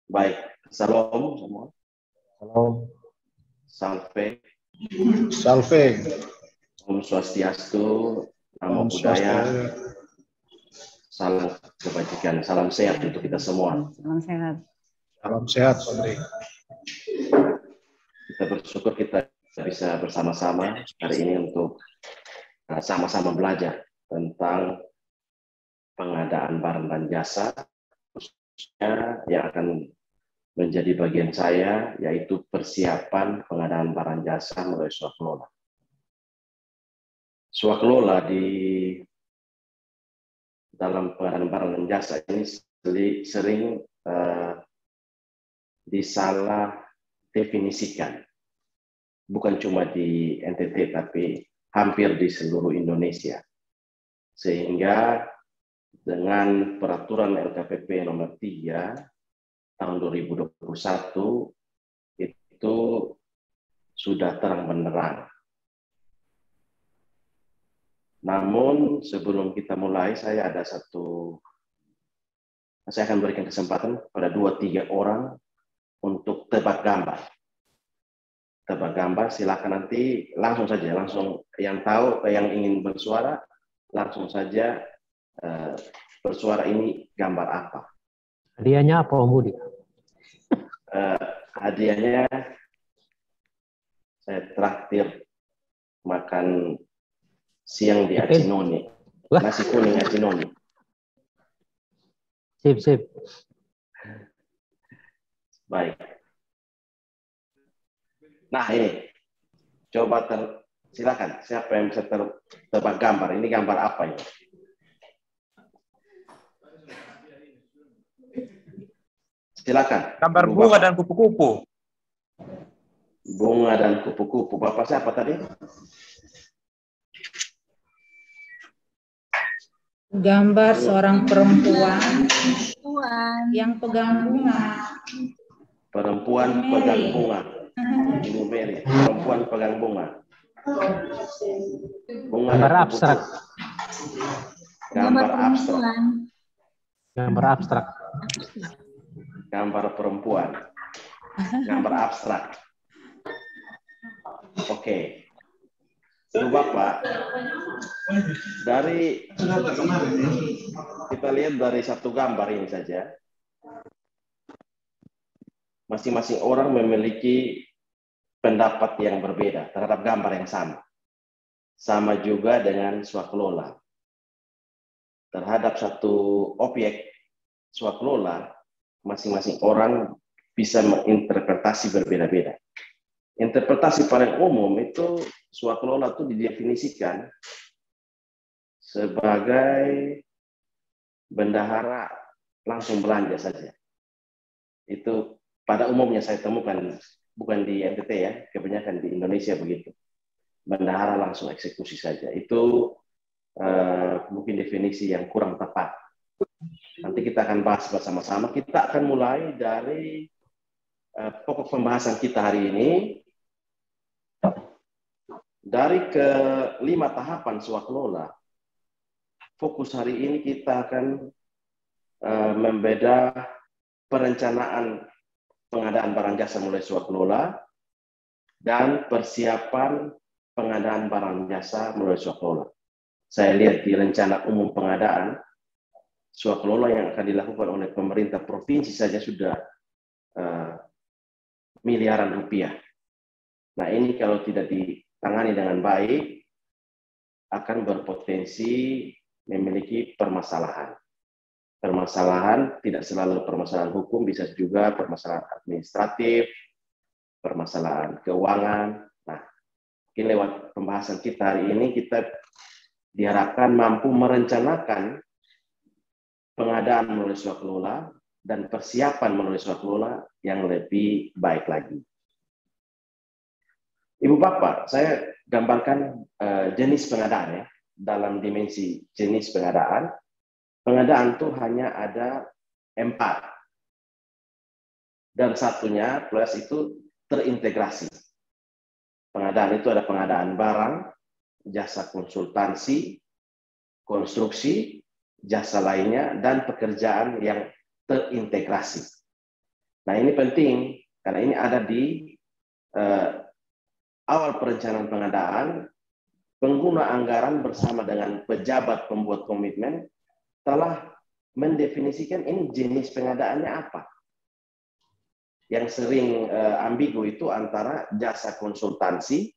Baik, salam semua. Salam. Salve. Salve. Om Swastiastu, Namo Om Buddhaya, Swastiastu. salam kebajikan, salam sehat untuk kita semua. Salam sehat. Salam sehat, Padre. Kita bersyukur kita bisa bersama-sama hari ini untuk sama-sama belajar tentang pengadaan barang dan jasa, khususnya yang akan menjadi bagian saya, yaitu persiapan pengadaan barang jasa melalui swakelola. Swakelola di dalam pengadaan barang dan jasa ini sering disalah definisikan, bukan cuma di NTT tapi hampir di seluruh Indonesia, sehingga dengan peraturan LKPP nomor 3 tahun 2021 itu sudah terang benderang. Namun sebelum kita mulai, saya akan berikan kesempatan pada 2-3 orang untuk tebak gambar. Tebak gambar, silakan nanti langsung yang tahu, yang ingin bersuara, langsung saja bersuara ini gambar apa. Hadiahnya apa, Om Budi? Hadiahnya saya traktir makan siang di Acinoni. Nasi kuning Acinoni. Sip. Baik. Nah ini, coba silakan. Siapa yang bisa tebak gambar? Ini gambar apa ini? Silakan. Gambar bunga dan kupu-kupu. Bunga dan kupu-kupu. Bapak siapa tadi? Gambar seorang perempuan yang pegang bunga. Perempuan pegang bunga. Ibu Mary. Perempuan pegang bunga. Gambar abstrak. Gambar abstrak. Gambar abstrak. Gambar perempuan. Gambar abstrak. Oke. Ibu Bapak, kita lihat dari satu gambar ini saja, masing-masing orang memiliki pendapat yang berbeda terhadap gambar yang sama. Sama juga dengan swakelola. Terhadap satu objek swakelola, masing-masing orang bisa menginterpretasi berbeda-beda. Interpretasi paling umum itu swakelola itu didefinisikan sebagai bendahara langsung belanja saja. Itu pada umumnya saya temukan, bukan di NTT ya, kebanyakan di Indonesia begitu. Bendahara langsung eksekusi saja. Itu mungkin definisi yang kurang tepat. Nanti kita akan bahas bersama-sama. Kita akan mulai dari pokok pembahasan kita hari ini. Dari ke-5 tahapan swakelola, fokus hari ini kita akan membeda perencanaan pengadaan barang jasa mulai swakelola dan persiapan pengadaan barang jasa melalui swakelola. Saya lihat di rencana umum pengadaan swakelola yang akan dilakukan oleh pemerintah provinsi saja sudah miliaran rupiah. Nah ini kalau tidak ditangani dengan baik akan berpotensi memiliki permasalahan. Permasalahan tidak selalu permasalahan hukum, bisa juga permasalahan administratif, permasalahan keuangan. Nah, mungkin lewat pembahasan kita hari ini kita diharapkan mampu merencanakan pengadaan melalui swakelola dan persiapan melalui swakelola yang lebih baik lagi. Ibu Bapak, saya gambarkan jenis pengadaan ya. Dalam dimensi jenis pengadaan itu hanya ada 4. Dan satunya plus itu terintegrasi. Pengadaan itu ada pengadaan barang, jasa konsultansi, konstruksi, jasa lainnya, dan pekerjaan yang terintegrasi. Nah, ini penting karena ini ada di awal perencanaan pengadaan, pengguna anggaran bersama dengan pejabat pembuat komitmen telah mendefinisikan ini jenis pengadaannya apa. Yang sering ambigu itu antara jasa konsultansi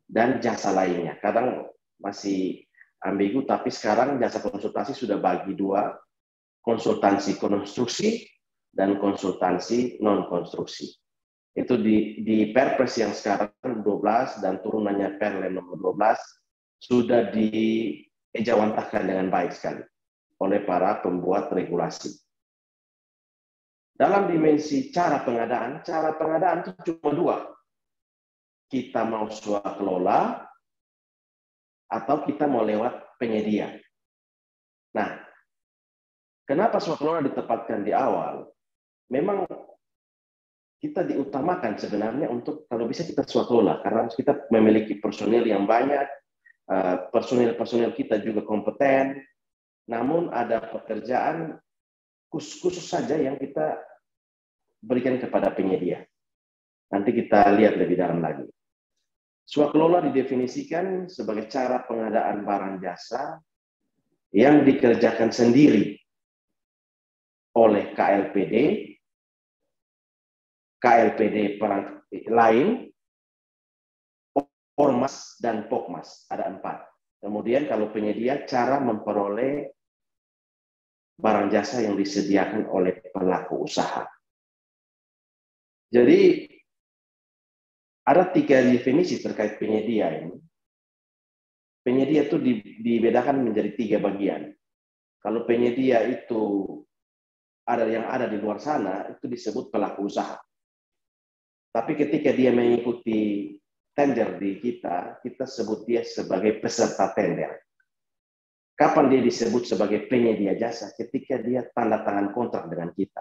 dan jasa lainnya. Kadang masih ambigu, tapi sekarang jasa konsultansi sudah bagi dua, konsultansi konstruksi dan konsultansi non-konstruksi. Itu di Perpres yang sekarang 12 dan turunannya Perlem nomor 12 sudah diejawantahkan dengan baik sekali oleh para pembuat regulasi. Dalam dimensi cara pengadaan itu cuma dua. Kita mau swakelola atau kita mau lewat penyedia. Nah, kenapa swakelola ditempatkan di awal? Memang kita diutamakan sebenarnya untuk kalau bisa kita swakelola karena kita memiliki personil yang banyak, personil kita juga kompeten, namun ada pekerjaan khusus saja yang kita berikan kepada penyedia. Nanti kita lihat lebih dalam lagi. Swakelola didefinisikan sebagai cara pengadaan barang jasa yang dikerjakan sendiri oleh KLPD perang lain, Ormas dan Pokmas, ada 4. Kemudian kalau penyedia, cara memperoleh barang jasa yang disediakan oleh pelaku usaha. Jadi ada 3 definisi terkait penyedia ini. Penyedia itu dibedakan menjadi 3 bagian. Kalau penyedia itu yang ada di luar sana, itu disebut pelaku usaha. Tapi ketika dia mengikuti tender di kita sebut dia sebagai peserta tender. Kapan dia disebut sebagai penyedia jasa? Ketika dia tanda tangan kontrak dengan kita.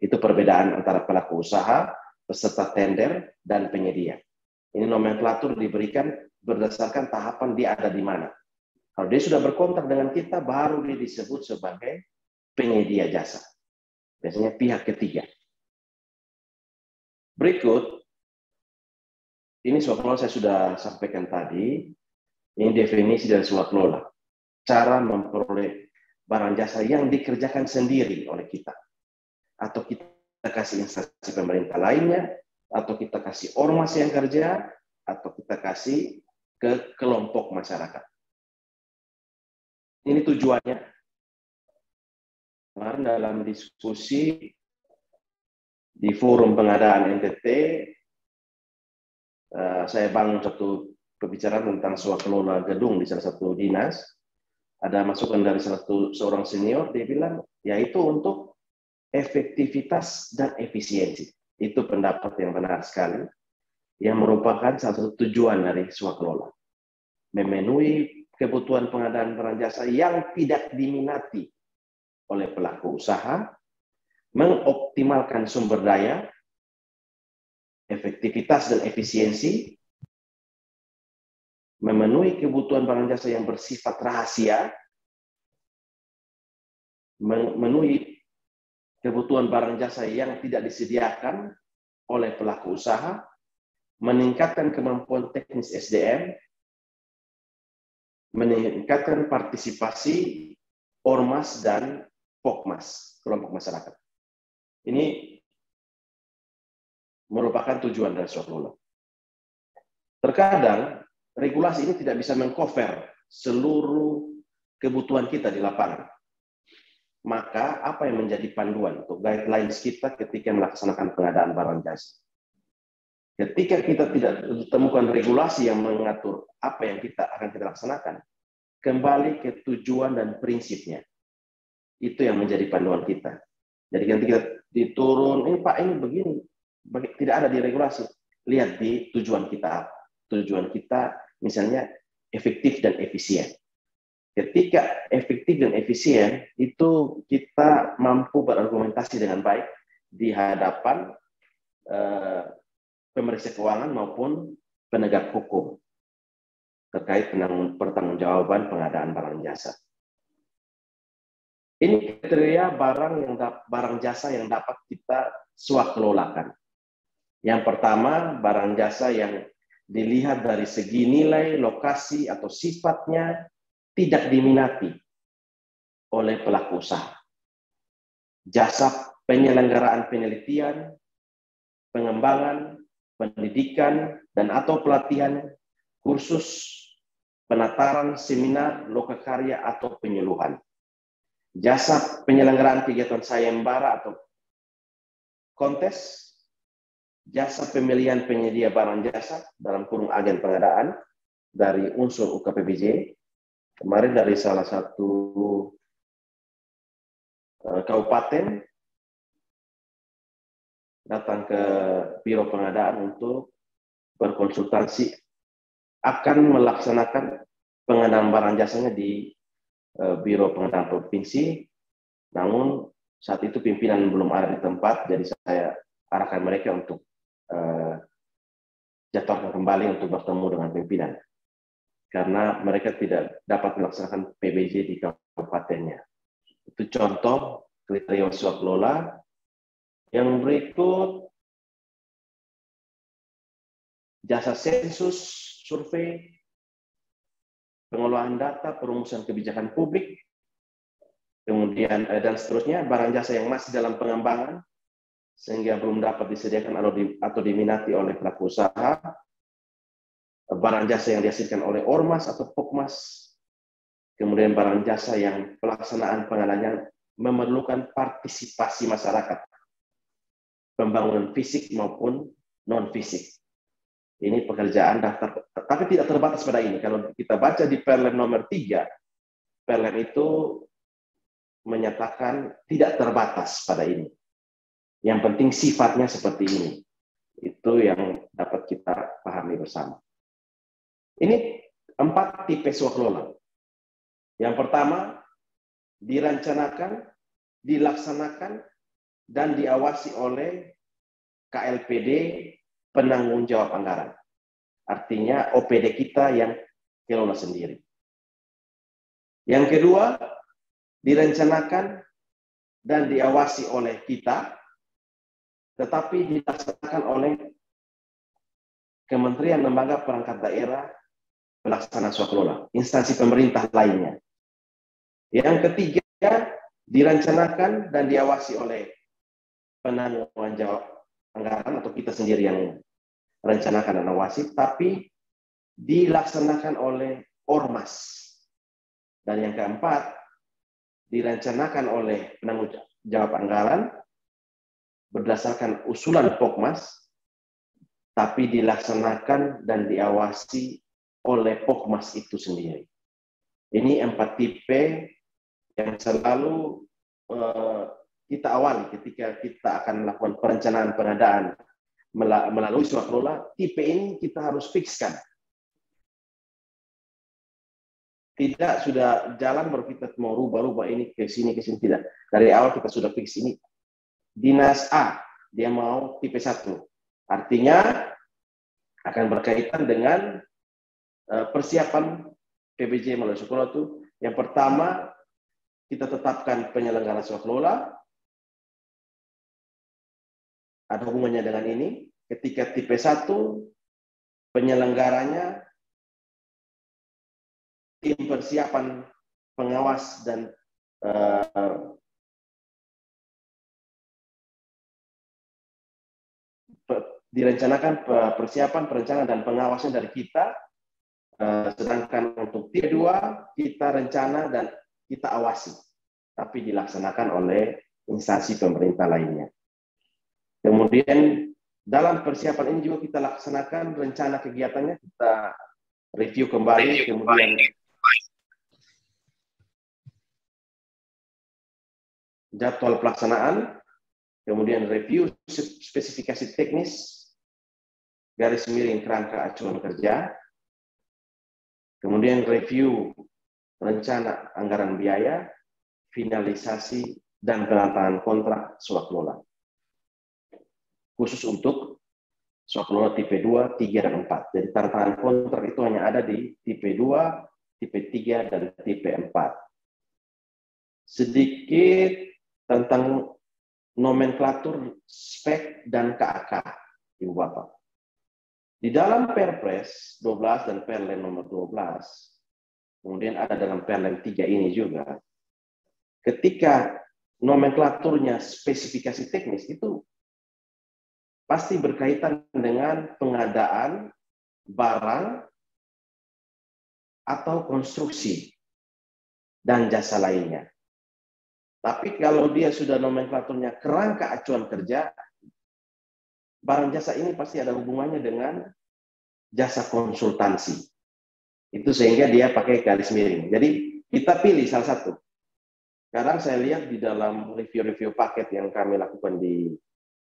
Itu perbedaan antara pelaku usaha, peserta tender, dan penyedia. Ini nomenklatur diberikan berdasarkan tahapan dia ada di mana. Kalau dia sudah berkontrak dengan kita, baru dia disebut sebagai penyedia jasa. Biasanya pihak ketiga. Berikut, ini swakelola saya sudah sampaikan tadi. Ini definisi dari swakelola. Cara memperoleh barang jasa yang dikerjakan sendiri oleh kita. Atau kita kasih instansi pemerintah lainnya, atau kita kasih ormas yang kerja, atau kita kasih ke kelompok masyarakat. Ini tujuannya. Kemarin dalam diskusi di forum pengadaan NTT, saya bangun satu pembicaraan tentang swakelola gedung di salah satu dinas. Ada masukan dari seorang senior, dia bilang, yaitu untuk efektivitas dan efisiensi. Itu pendapat yang benar sekali, yang merupakan salah satu tujuan dari swakelola. Memenuhi kebutuhan pengadaan barang jasa yang tidak diminati oleh pelaku usaha, mengoptimalkan sumber daya, efektivitas dan efisiensi, memenuhi kebutuhan barang jasa yang bersifat rahasia, memenuhi kebutuhan barang jasa yang tidak disediakan oleh pelaku usaha, meningkatkan kemampuan teknis SDM, meningkatkan partisipasi ormas dan pokmas, kelompok masyarakat. Ini merupakan tujuan dari swakelola. Terkadang regulasi ini tidak bisa mengcover seluruh kebutuhan kita di lapangan. Maka apa yang menjadi panduan untuk guidelines kita ketika melaksanakan pengadaan barang jasa? Ketika kita tidak temukan regulasi yang mengatur apa yang akan kita laksanakan, kembali ke tujuan dan prinsipnya. Itu yang menjadi panduan kita. Jadi nanti kita diturun, ini Pak ini begini, tidak ada di regulasi. Lihat di tujuan kita. Tujuan kita misalnya efektif dan efisien. Ketika efektif dan efisien, itu kita mampu berargumentasi dengan baik di hadapan pemeriksa keuangan maupun penegak hukum terkait pertanggungjawaban pengadaan barang jasa. Ini kriteria barang jasa yang dapat kita swakelolakan. Yang pertama, barang jasa yang dilihat dari segi nilai, lokasi, atau sifatnya tidak diminati oleh pelaku usaha. Jasa penyelenggaraan penelitian, pengembangan, pendidikan, dan atau pelatihan, kursus, penataran, seminar, lokakarya, atau penyuluhan. Jasa penyelenggaraan kegiatan sayembara atau kontes, jasa pemilihan penyedia barang jasa dalam kurung agen pengadaan dari unsur UKPBJ. Kemarin dari salah satu kabupaten datang ke Biro Pengadaan untuk berkonsultasi akan melaksanakan pengadaan barang jasanya di Biro Pengadaan Provinsi. Namun saat itu pimpinan belum ada di tempat, jadi saya arahkan mereka untuk jadwalkan kembali untuk bertemu dengan pimpinan, karena mereka tidak dapat melaksanakan PBJ di kabupatennya. Itu contoh kriteria swakelola. Yang berikut, jasa sensus, survei, pengolahan data, perumusan kebijakan publik, kemudian dan seterusnya. Barang jasa yang masih dalam pengembangan sehingga belum dapat disediakan atau diminati oleh pelaku usaha, barang jasa yang dihasilkan oleh ormas atau pokmas, kemudian barang jasa yang pelaksanaan pengadaan memerlukan partisipasi masyarakat, pembangunan fisik maupun non-fisik. Ini pekerjaan daftar, tapi tidak terbatas pada ini. Kalau kita baca di Perlem nomor 3, Perlem itu menyatakan tidak terbatas pada ini. Yang penting sifatnya seperti ini. Itu yang dapat kita pahami bersama. Ini 4 tipe swakelola. Yang pertama, dirancanakan, dilaksanakan, dan diawasi oleh KLPD penanggung jawab anggaran. Artinya OPD kita yang kelola sendiri. Yang kedua, direncanakan dan diawasi oleh kita, tetapi dilaksanakan oleh Kementerian Lembaga Perangkat Daerah Pelaksana Swakelola, instansi pemerintah lainnya. Yang ketiga, dirancanakan dan diawasi oleh penanggung jawab anggaran atau kita sendiri yang rencanakan dan awasi, tapi dilaksanakan oleh ormas. Dan yang keempat, direncanakan oleh penanggung jawab anggaran berdasarkan usulan Pokmas, tapi dilaksanakan dan diawasi oleh Pokmas itu sendiri. Ini 4 tipe yang selalu kita awali ketika kita akan melakukan perencanaan pengadaan melalui swakelola. Tipe ini kita harus fikskan. Tidak sudah jalan baru kita mau rubah-rubah ini ke sini tidak. Dari awal kita sudah fix ini. Dinas A, dia mau tipe 1. Artinya akan berkaitan dengan persiapan PBJ melalui swakelola itu. Yang pertama, kita tetapkan penyelenggara swakelola. Ada hubungannya dengan ini. Ketika tipe 1, penyelenggaranya tim persiapan pengawas dan direncanakan persiapan, perencanaan, dan pengawasan dari kita. Sedangkan untuk tipe 2, kita rencana dan kita awasi, tapi dilaksanakan oleh instansi pemerintah lainnya. Kemudian dalam persiapan ini juga kita laksanakan rencana kegiatannya, kita review kembali, kemudian jadwal pelaksanaan, kemudian review spesifikasi teknis, garis miring kerangka acuan kerja, kemudian review rencana anggaran biaya, finalisasi, dan penandatanganan kontrak swakelola. Khusus untuk swakelola tipe 2, 3, dan 4. Jadi tantangan kontrak itu hanya ada di tipe 2, tipe 3, dan tipe 4. Sedikit tentang nomenklatur spek dan KAK, Ibu Bapak. Di dalam Perpres 12 dan Perlen nomor 12, kemudian ada dalam Perlen 3 ini juga, ketika nomenklaturnya spesifikasi teknis itu pasti berkaitan dengan pengadaan barang atau konstruksi dan jasa lainnya. Tapi kalau dia sudah nomenklaturnya kerangka acuan kerja, barang jasa ini pasti ada hubungannya dengan jasa konsultansi. Itu sehingga dia pakai garis miring. Jadi kita pilih salah satu. Sekarang saya lihat di dalam review-review paket yang kami lakukan di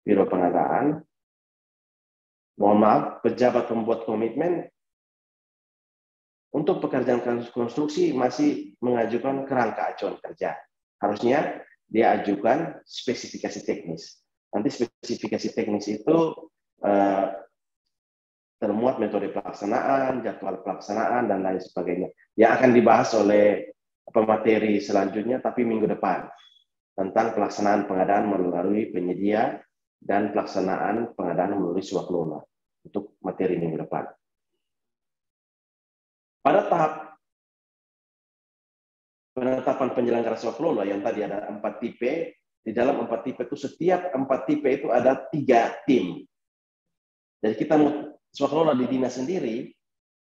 Biro Pengadaan, mohon maaf, pejabat pembuat komitmen untuk pekerjaan konstruksi masih mengajukan kerangka acuan kerja. Harusnya dia ajukan spesifikasi teknis. Nanti spesifikasi teknis itu termuat metode pelaksanaan, jadwal pelaksanaan, dan lain sebagainya. Yang akan dibahas oleh pemateri selanjutnya, tapi minggu depan. Tentang pelaksanaan pengadaan melalui penyedia dan pelaksanaan pengadaan melalui swaklola. Untuk materi minggu depan. Pada tahap penetapan penyelenggara swaklola yang tadi ada 4 tipe, di dalam 4 tipe itu setiap 4 tipe itu ada 3 tim. Jadi kita mau swaklola di dinas sendiri,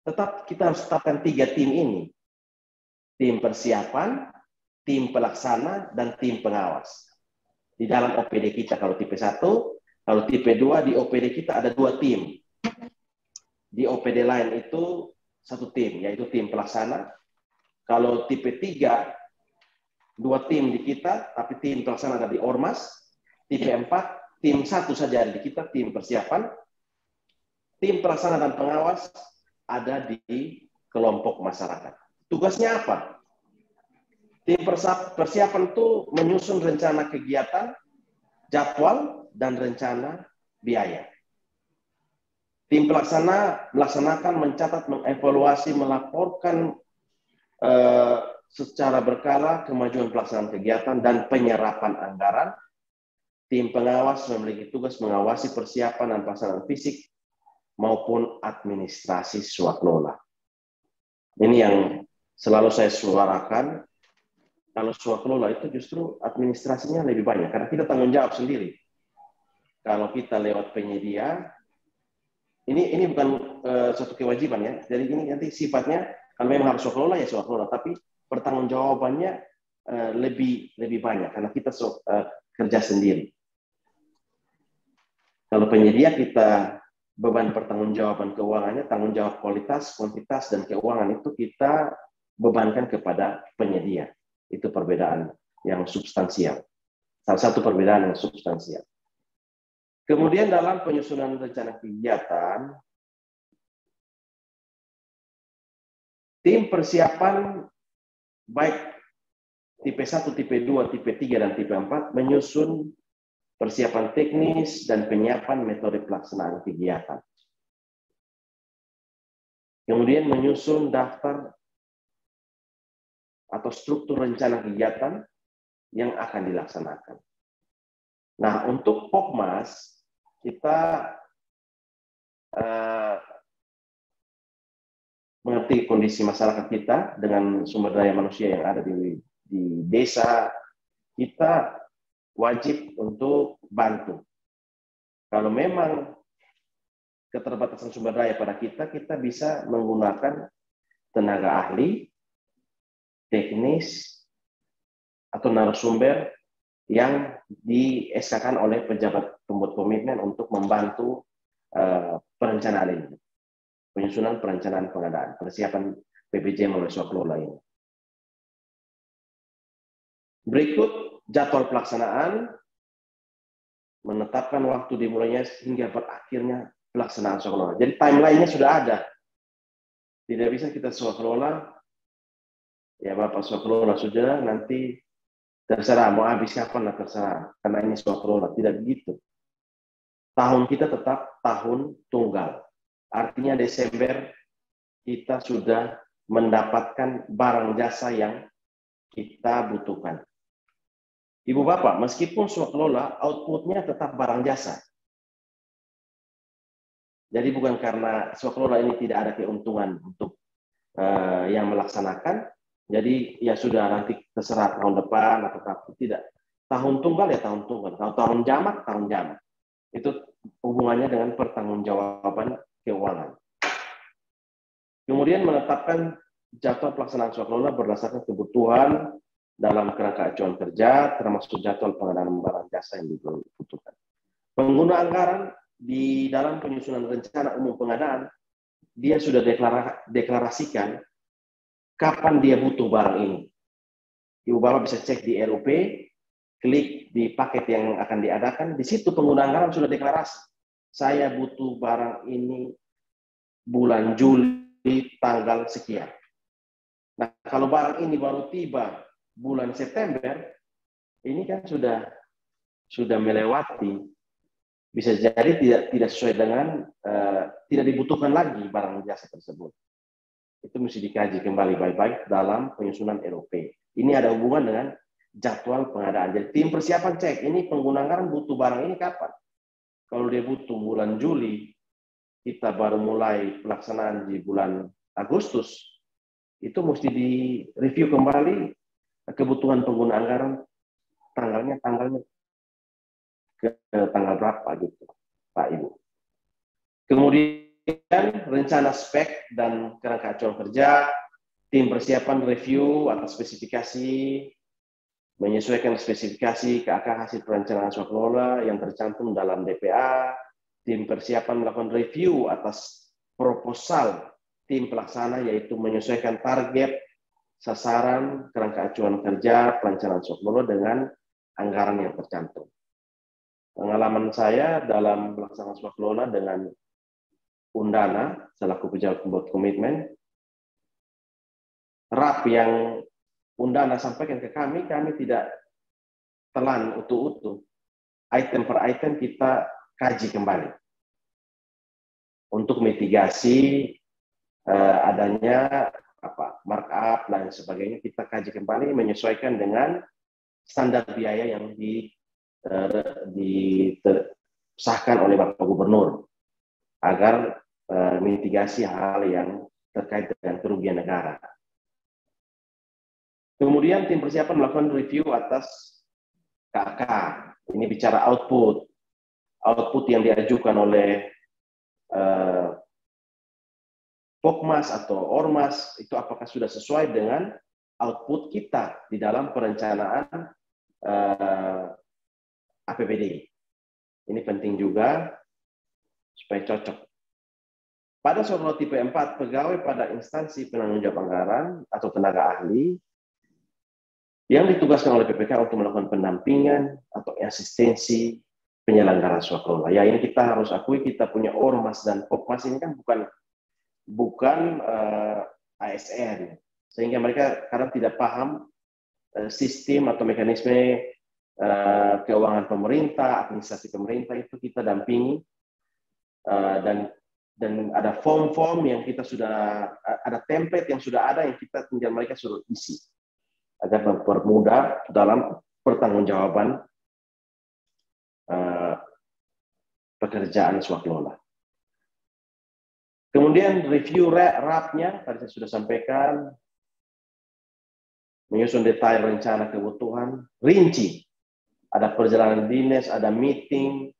tetap kita harus tetapkan 3 tim ini. Tim persiapan, tim pelaksana, dan tim pengawas. Di dalam OPD kita kalau tipe 1, kalau tipe 2 di OPD kita ada 2 tim. Di OPD lain itu 1 tim, yaitu tim pelaksana. Kalau tipe 3, 2 tim di kita, tapi tim pelaksana ada di Ormas. Tipe 4, tim 1 saja ada di kita, tim persiapan. Tim pelaksana dan pengawas ada di kelompok masyarakat. Tugasnya apa? Tim persiapan itu menyusun rencana kegiatan, jadwal, dan rencana biaya. Tim pelaksana melaksanakan, mencatat, mengevaluasi, melaporkan secara berkala kemajuan pelaksanaan kegiatan dan penyerapan anggaran. Tim pengawas memiliki tugas mengawasi persiapan dan pelaksanaan fisik maupun administrasi swaklola. Ini yang selalu saya suarakan. Kalau swaklola itu justru administrasinya lebih banyak, karena kita tanggung jawab sendiri. Kalau kita lewat penyedia, ini bukan suatu kewajiban ya. Jadi ini nanti sifatnya, kalau memang harus swaklola ya swaklola, tapi pertanggungjawabannya lebih banyak karena kita kerja sendiri. Kalau penyedia kita beban pertanggungjawaban keuangannya, tanggung jawab kualitas, kuantitas, dan keuangan itu kita bebankan kepada penyedia. Itu perbedaan yang substansial. Salah satu perbedaan yang substansial. Kemudian dalam penyusunan rencana kegiatan, tim persiapan baik tipe 1, tipe 2, tipe 3, dan tipe 4 menyusun persiapan teknis dan penyiapan metode pelaksanaan kegiatan. Kemudian menyusun daftar atau struktur rencana kegiatan yang akan dilaksanakan. Nah, untuk Pokmas, kita mengerti kondisi masyarakat kita dengan sumber daya manusia yang ada di desa, kita wajib untuk bantu. Kalau memang keterbatasan sumber daya pada kita bisa menggunakan tenaga ahli, teknis, atau narasumber yang di-SK-kan oleh pejabat pembuat komitmen untuk membantu perencanaan ini. Penyusunan perencanaan pengadaan, persiapan PPJ melalui swaklola ini. Berikut jadwal pelaksanaan, menetapkan waktu dimulainya hingga berakhirnya pelaksanaan swaklola. Jadi timeline-nya sudah ada. Tidak bisa kita swaklola, ya Bapak swaklola sudah, nanti terserah mau habis kapan lah terserah, karena ini swaklola. Tidak begitu. Tahun kita tetap tahun tunggal. Artinya Desember kita sudah mendapatkan barang jasa yang kita butuhkan. Ibu Bapak, meskipun swakelola, outputnya tetap barang jasa. Jadi bukan karena swakelola ini tidak ada keuntungan untuk yang melaksanakan, jadi ya sudah nanti terserah tahun depan atau tidak. Tahun tunggal ya tahun tunggal, tahun jamak, tahun jamak. Itu hubungannya dengan pertanggungjawaban keuangan. Kemudian menetapkan jadwal pelaksanaan swakelola berdasarkan kebutuhan dalam kerangka acuan kerja, termasuk jadwal pengadaan barang jasa yang dibutuhkan. Pengguna anggaran di dalam penyusunan rencana umum pengadaan, dia sudah deklarasikan kapan dia butuh barang ini. Ibu Bapak bisa cek di RUP, klik di paket yang akan diadakan, di situ pengguna anggaran sudah deklarasi. Saya butuh barang ini bulan Juli tanggal sekian. Nah, kalau barang ini baru tiba bulan September, ini kan sudah melewati, bisa jadi tidak sesuai dengan tidak dibutuhkan lagi barang jasa tersebut. Itu mesti dikaji kembali baik-baik dalam penyusunan RUP. Ini ada hubungan dengan jadwal pengadaan. Jadi tim persiapan cek, ini pengguna anggaran butuh barang ini kapan? Kalau dia butuh bulan Juli, kita baru mulai pelaksanaan di bulan Agustus, itu mesti direview kembali kebutuhan pengguna anggaran tanggalnya ke tanggal berapa gitu, Pak Ibu. Kemudian rencana spek dan kerangka acuan kerja, tim persiapan review atas spesifikasi, menyesuaikan spesifikasi KK hasil perencanaan swakelola yang tercantum dalam DPA, tim persiapan melakukan review atas proposal tim pelaksana, yaitu menyesuaikan target, sasaran, kerangka acuan kerja, perencanaan swakelola dengan anggaran yang tercantum. Pengalaman saya dalam pelaksanaan swakelola dengan Undana, selaku pejabat pembuat komitmen, RAP yang Undana sampaikan ke kami tidak telan utuh-utuh. Item per item kita kaji kembali untuk mitigasi adanya markup dan sebagainya. Kita kaji kembali menyesuaikan dengan standar biaya yang disahkan oleh Bapak Gubernur agar mitigasi hal yang terkait dengan kerugian negara. Kemudian tim persiapan melakukan review atas KK. Ini bicara output yang diajukan oleh Pokmas atau Ormas, itu apakah sudah sesuai dengan output kita di dalam perencanaan APBD. Ini penting juga supaya cocok. Pada swakelola tipe 4, pegawai pada instansi penanggung jawab anggaran atau tenaga ahli yang ditugaskan oleh PPK untuk melakukan pendampingan atau asistensi penyelenggara swakelola. Ya, ini kita harus akui, kita punya Ormas dan Pokmas ini kan bukan ASN, sehingga mereka kadang tidak paham sistem atau mekanisme keuangan pemerintah, administrasi pemerintah. Itu kita dampingi, dan ada form-form yang kita sudah ada, template yang sudah ada yang kita tinggal mereka suruh isi agar mempermudah dalam pertanggungjawaban pekerjaan swakelola. Kemudian review RAP-nya, tadi saya sudah sampaikan, menyusun detail rencana kebutuhan, rinci, ada perjalanan dinas, ada meeting.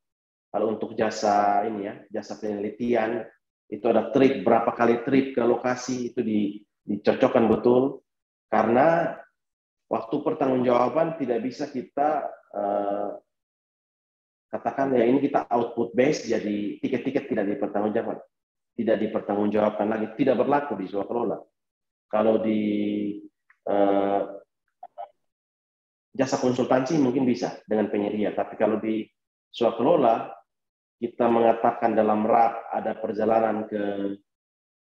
Kalau untuk jasa ini ya, jasa penelitian, itu ada trip, berapa kali trip ke lokasi, itu dicocokkan betul, karena waktu pertanggungjawaban tidak bisa kita katakan ya ini kita output base, jadi tiket-tiket tidak dipertanggungjawabkan lagi, tidak berlaku di swakelola. Kalau di jasa konsultansi mungkin bisa dengan penyedia, tapi kalau di swakelola kita mengatakan dalam RAP ada perjalanan ke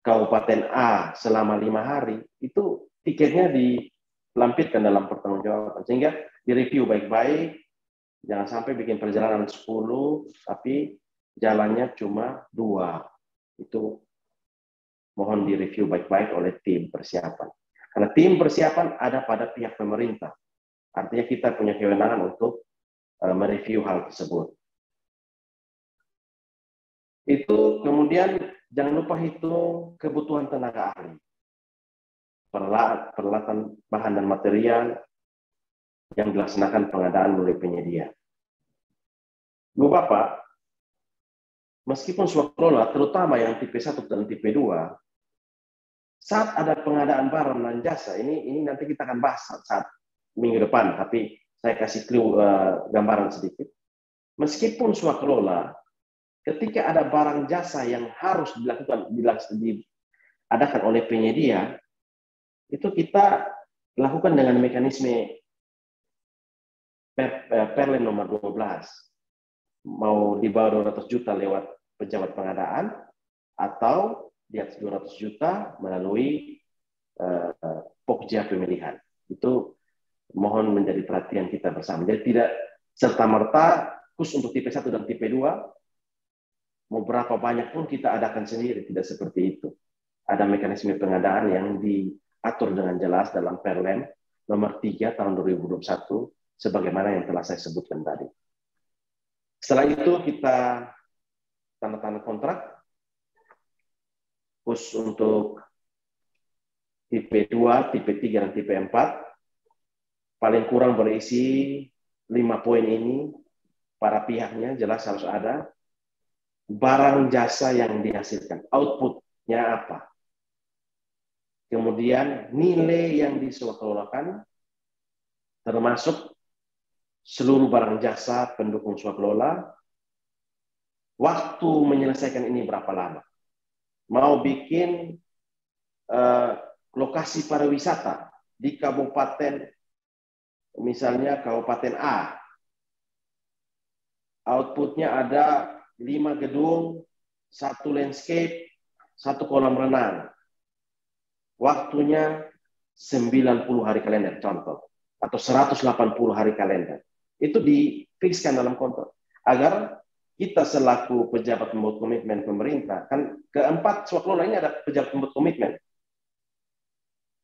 Kabupaten A selama 5 hari, itu tiketnya dilampirkan dalam pertanggungjawaban, sehingga direview baik-baik. Jangan sampai bikin perjalanan 10 tapi jalannya cuma 2. Itu mohon direview baik-baik oleh tim persiapan. Karena tim persiapan ada pada pihak pemerintah. Artinya kita punya kewenangan untuk mereview hal tersebut. Itu kemudian jangan lupa hitung kebutuhan tenaga ahli. Peralatan bahan dan material yang dilaksanakan pengadaan oleh penyedia. Bu Bapak, meskipun swaklola, terutama yang tipe 1 dan tipe 2, saat ada pengadaan barang dan jasa, ini nanti kita akan bahas saat minggu depan, tapi saya kasih clue gambaran sedikit. Meskipun swaklola, ketika ada barang jasa yang harus diadakan oleh penyedia, itu kita lakukan dengan mekanisme Perlen nomor 12. Mau di bawah 200 juta lewat pejabat pengadaan, atau di atas 200 juta melalui pokja pemilihan. Itu mohon menjadi perhatian kita bersama. Jadi tidak serta-merta khusus untuk tipe 1 dan tipe 2, mau berapa banyak pun kita adakan sendiri, tidak seperti itu. Ada mekanisme pengadaan yang diatur dengan jelas dalam Perlen nomor 3 tahun 2021, sebagaimana yang telah saya sebutkan tadi. Setelah itu kita tanda tangan kontrak, khusus untuk tipe 2, tipe 3, dan tipe 4, paling kurang berisi 5 poin ini, para pihaknya jelas harus ada. Barang jasa yang dihasilkan, outputnya apa. Kemudian nilai yang diswakelolakan, termasuk seluruh barang jasa pendukung swaklola, waktu menyelesaikan ini berapa lama. Mau bikin lokasi pariwisata di kabupaten, misalnya kabupaten A, outputnya ada 5 gedung, 1 landscape, 1 kolam renang. Waktunya 90 hari kalender, contoh. Atau 180 hari kalender. Itu difikskan dalam kontrak. Agar kita selaku pejabat pembuat komitmen pemerintah, kan keempat swaklola ini ada pejabat pembuat komitmen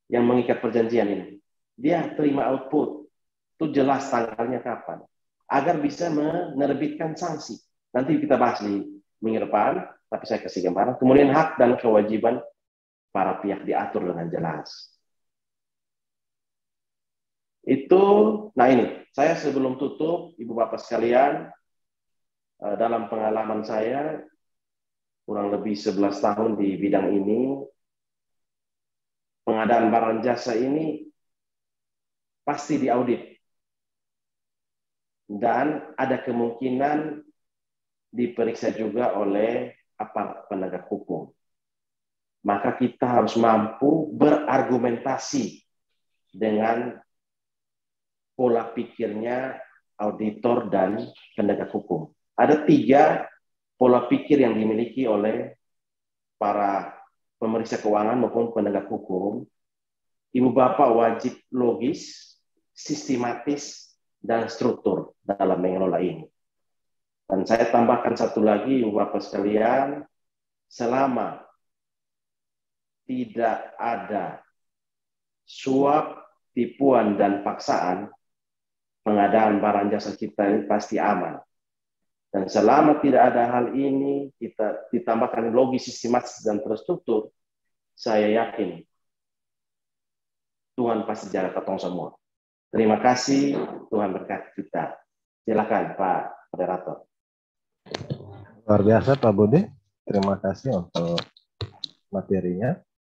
yang mengikat perjanjian ini. Dia terima output. Itu jelas tanggalnya kapan. Agar bisa menerbitkan sanksi. Nanti kita bahas di minggu depan, tapi saya kasih gambaran. Kemudian hak dan kewajiban para pihak diatur dengan jelas. Itu, nah ini, saya sebelum tutup, Ibu Bapak sekalian, dalam pengalaman saya, kurang lebih 11 tahun di bidang ini, pengadaan barang jasa ini pasti diaudit. Dan ada kemungkinan diperiksa juga oleh aparat penegak hukum. Maka kita harus mampu berargumentasi dengan pola pikirnya auditor dan penegak hukum. Ada 3 pola pikir yang dimiliki oleh para pemeriksa keuangan maupun penegak hukum. Ibu Bapak wajib logis, sistematis, dan struktur dalam mengelola ini. Dan saya tambahkan satu lagi, Ibu Bapak sekalian, selama tidak ada suap, tipuan, dan paksaan, pengadaan barang jasa kita ini pasti aman. Dan selama tidak ada hal ini, kita ditambahkan logis, sistematis, dan terstruktur, saya yakin Tuhan pasti jaga ketong semua. Terima kasih, Tuhan berkati kita. Silakan Pak Moderator. Luar biasa Pak Budi, terima kasih untuk materinya.